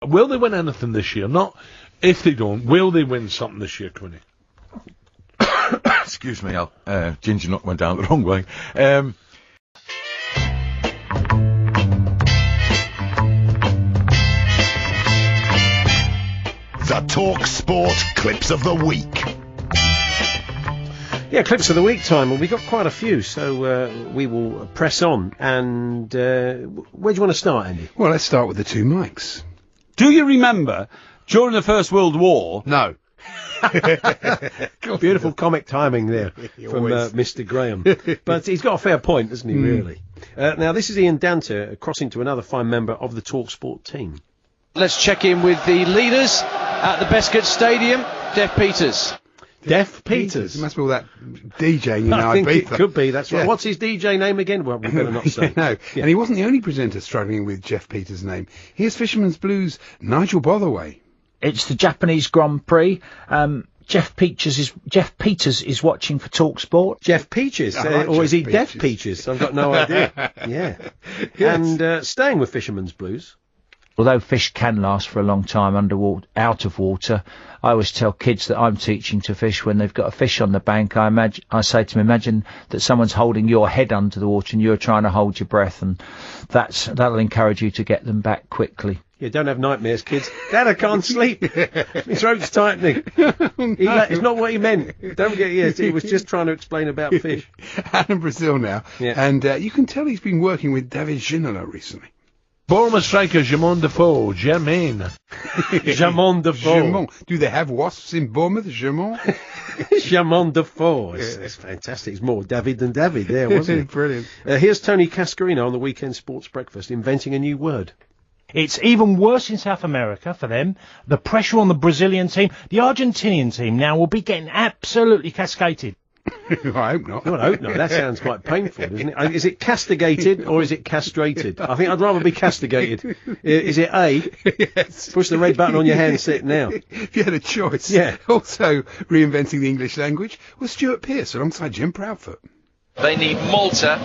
Will they win anything this year? Not if they don't. Will they win something this year, Quinny? Excuse me, Ginger Nut went down the wrong way. The TalkSPORT Clips of the Week. Yeah, Clips of the Week time, and we've got quite a few, so we will press on. And where do you want to start, Andy? Well, let's start with the two mics. Do you remember, during the First World War... No. Beautiful comic timing there from Mr. Graham. But he's got a fair point, doesn't he, really? Now, this is Ian Danter crossing to another fine member of the TalkSPORT team. Let's check in with the leaders at the Bescott Stadium, Deaf Peters. Deaf Peters? It must be all that DJing, you know. I think it could be, that's right. Yeah. What's his DJ name again? Well, we better not say. No, yeah. And he wasn't the only presenter struggling with Jeff Peters' name. Here's Fisherman's Blues' Nigel Botherway. It's the Japanese Grand Prix. Jeff Peters is watching for TalkSPORT. Jeff Peaches? Or is he Deaf Peaches? I've got no idea. Yeah. Yes. And staying with Fisherman's Blues. Although fish can last for a long time out of water, I always tell kids that I'm teaching to fish when they've got a fish on the bank. I say to them, imagine that someone's holding your head under the water and you're trying to hold your breath, and that'll encourage you to get them back quickly. Yeah, don't have nightmares, kids. Dad, I can't sleep. My throat's tightening. It's not what he meant. Don't get it. He was just trying to explain about fish. Adam Brazil now. Yeah. And you can tell he's been working with David Ginola recently. Bournemouth striker Jermaine Defoe. Jermaine. Jermaine Defoe. Do they have wasps in Bournemouth, Jermaine? Jermaine Defoe. It's fantastic. It's more David than David there, wasn't it? Brilliant. Here's Tony Cascarino on the Weekend Sports Breakfast inventing a new word. It's even worse in South America for them. The pressure on the Brazilian team, the Argentinian team now will be getting absolutely cascaded. I hope not. No, I hope not. That sounds quite painful, doesn't it? Is it castigated or is it castrated? I think I'd rather be castigated. Is it A? Yes. Push the red button on your handset now. If you had a choice. Yeah. Also reinventing the English language was Stuart Pearce alongside Jim Proudfoot. They need Malta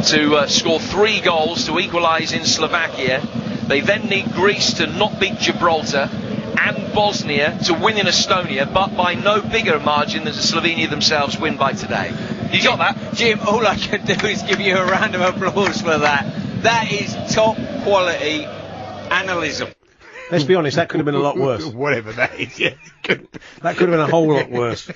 to score 3 goals to equalise in Slovakia. They then need Greece to not beat Gibraltar and Bosnia to win in Estonia, but by no bigger margin than Slovenia themselves win by today. You got that? Jim, all I can do is give you a round of applause for that. That is top quality analysm. Let's be honest, that could have been a lot worse. Whatever that is, yeah. That could have been a whole lot worse.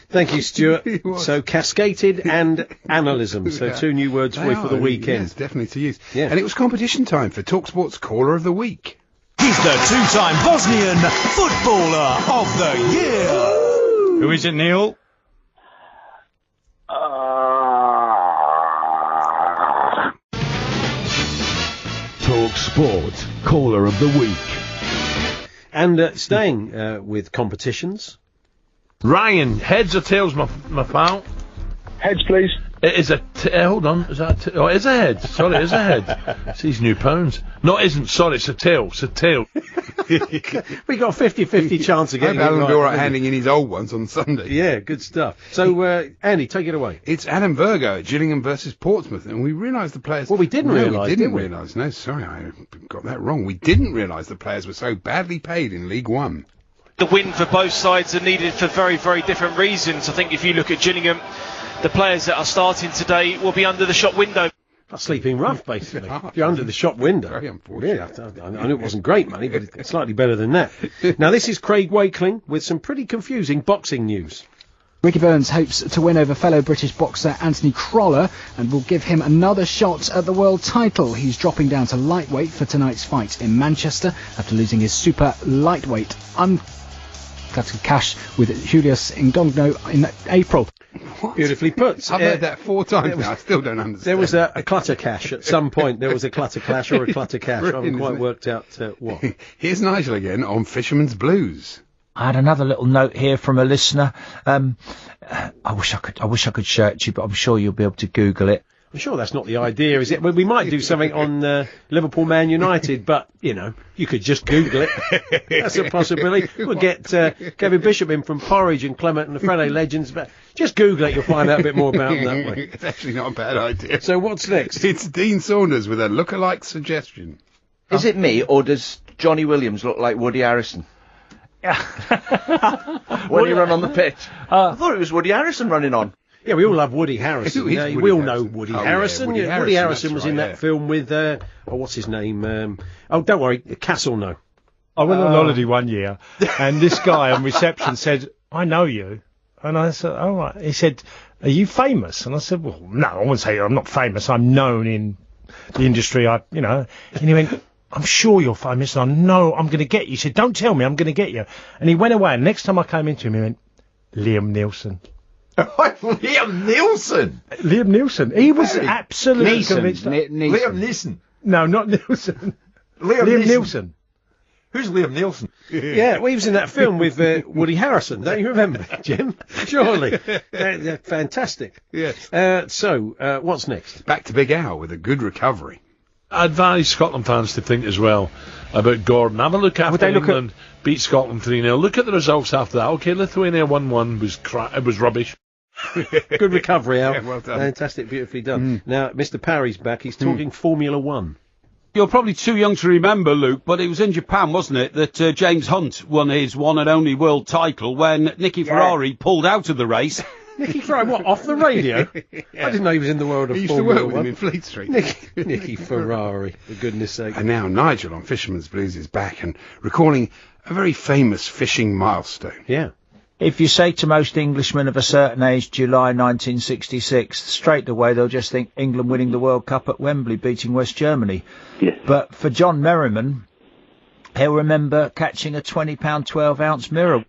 Thank you, Stuart. So, cascaded and analysm. So, 2 new words for you for the weekend. Yes, definitely to use. Yeah. And it was competition time for TalkSPORT's Caller of the Week. He's the 2-time Bosnian Footballer of the Year. Who is it, Neil? TalkSPORT Caller of the Week. And staying with competitions. Ryan, heads or tails, my pal? Heads, please. It is hold on. Is that oh, it is a head. Sorry, it is a head. It's these new pounds. No, it isn't. Sorry, it's a tail. It's a tail. We got a 50-50 chance of getting it Alan will right. be all right handing in his old ones on Sunday. Yeah, good stuff. So, Andy, take it away. It's Adam Virgo at Gillingham versus Portsmouth, and we realised the players... Well, we didn't realise, did we? No, sorry, I got that wrong. We didn't realise the players were so badly paid in League One. The win for both sides are needed for very, very different reasons. I think if you look at Gillingham, the players that are starting today will be under the shop window. That's sleeping rough, basically. If you're under the shop window. Very unfortunate. Yeah, I know it wasn't great money, but it's slightly better than that. Now, this is Craig Wakeling with some pretty confusing boxing news. Ricky Burns hopes to win over fellow British boxer Anthony Croller and will give him another shot at the world title. He's dropping down to lightweight for tonight's fight in Manchester after losing his super lightweight cash with Julius Ngongno in April. What? Beautifully put. I've heard that 4 times now. I still don't understand. There was a clutter cash at some point. There was a clutter clash or a clutter cash. I haven't quite worked out what. Here's Nigel again on Fisherman's Blues. I had another little note here from a listener. I wish I could show it to you, but I'm sure you'll be able to Google it. I'm sure that's not the idea, is it? Well, we might do something on Liverpool Man United, but, you know, you could just Google it. That's a possibility. We'll get Kevin Bishop in from Porridge and Clement and the Friday Legends, but just Google it, you'll find out a bit more about them that way. It's actually not a bad idea. So what's next? It's Dean Saunders with a lookalike suggestion. Is it me, or does Johnny Williams look like Woody Harrison? When he ran on the pitch. I thought it was Woody Harrison running on. Yeah, we all love Woody Harrison. Who is We Woody all Harrison? know Woody Oh, yeah, Harrison. Woody Woody Harrison, Harrison was that's in right, that film with, what's his name? Oh, don't worry, Castle, no. I went on holiday one year, and this guy on reception said, "I know you," and I said, "All right." He said, "Are you famous?" And I said, "Well, no, I wouldn't say I'm not famous. I'm known in the industry. And he went, "I'm sure you're famous, and I know I'm going to get you." He said, "Don't tell me, I'm going to get you." And he went away, and next time I came into him, he went, "Liam Nielsen." Liam Nielsen? Liam Nielsen. He was absolutely convinced. Liam Neeson. No, not Nielsen. Liam Nielsen. Who's Liam Nielsen? Yeah, well, he was in that film with Woody Harrison. Don't you remember, Jim? Surely. They're fantastic. Yes. So, what's next? Back to Big Al with a good recovery. I advise Scotland fans to think as well about Gordon. Have a look after England beat Scotland 3-0. Look at the results after that. Okay, Lithuania 1-1 it was rubbish. Good recovery, Al. Yeah, well done. Fantastic, beautifully done. Now, Mr. Parry's back. He's talking Formula One. You're probably too young to remember, Luke, but it was in Japan, wasn't it, that James Hunt won his one and only world title when Nicky Ferrari pulled out of the race. Nicky Ferrari, what, off the radio? I didn't know he was in the world of He used to Formula work with One. him in Fleet Street. Nicky Ferrari, for goodness sake. And now Nigel on Fisherman's Blues is back and recalling a very famous fishing milestone. Yeah. If you say to most Englishmen of a certain age, July 1966, straight away they'll just think England winning the World Cup at Wembley, beating West Germany. Yes. But for John Merriman, he'll remember catching a £20 12-ounce mirror.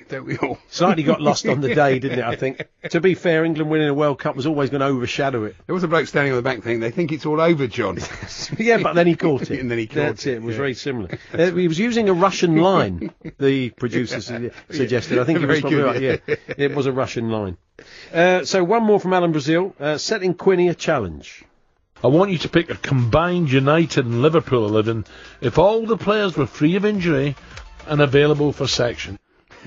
Don't we all? Slightly got lost on the day, didn't it, I think? To be fair, England winning a World Cup was always going to overshadow it. There was a bloke standing on the back saying, they think it's all over, John. Yeah, but then he caught it. And then he caught That's it. It was very similar. He was using a Russian line, the producer suggested. I think he was probably right, yeah. It was a Russian line. So one more from Alan Brazil. Setting Quinny a challenge. I want you to pick a combined United and Liverpool 11 if all the players were free of injury and available for section.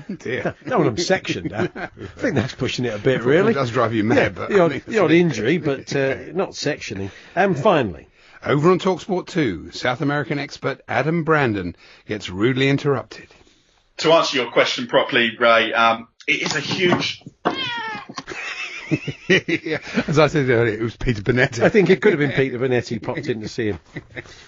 Dear. Don't want them sectioned. I think that's pushing it a bit, really. It does drive you mad, but... The odd injury, but not sectioning. And finally... Over on TalkSport 2, South American expert Adam Brandon gets rudely interrupted. To answer your question properly, Ray, it is a huge... Yeah, as I said earlier, it was Peter Bonetti. I think it could have been Peter Bonetti who popped in to see him.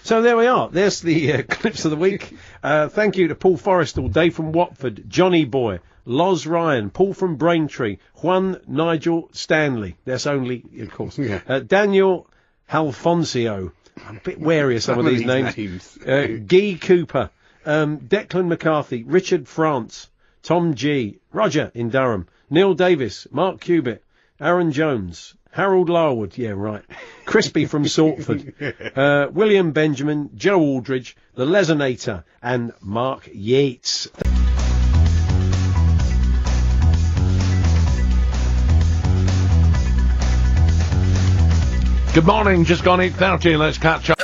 So there we are. There's the clips of the week. Thank you to Paul Forrestal, Dave from Watford, Johnny Boy, Loz Ryan, Paul from Braintree, Juan Nigel Stanley. That's only, of course. Yeah. Daniel Alfonso. I'm a bit wary of some of these names. Guy Cooper, Declan McCarthy, Richard France, Tom G, Roger in Durham, Neil Davis, Mark Cubitt, Aaron Jones, Harold Larwood, yeah, right, Crispy from Saltford, William Benjamin, Joe Aldridge, The Lesonator, and Mark Yates. Good morning, just gone 8:30, let's catch up.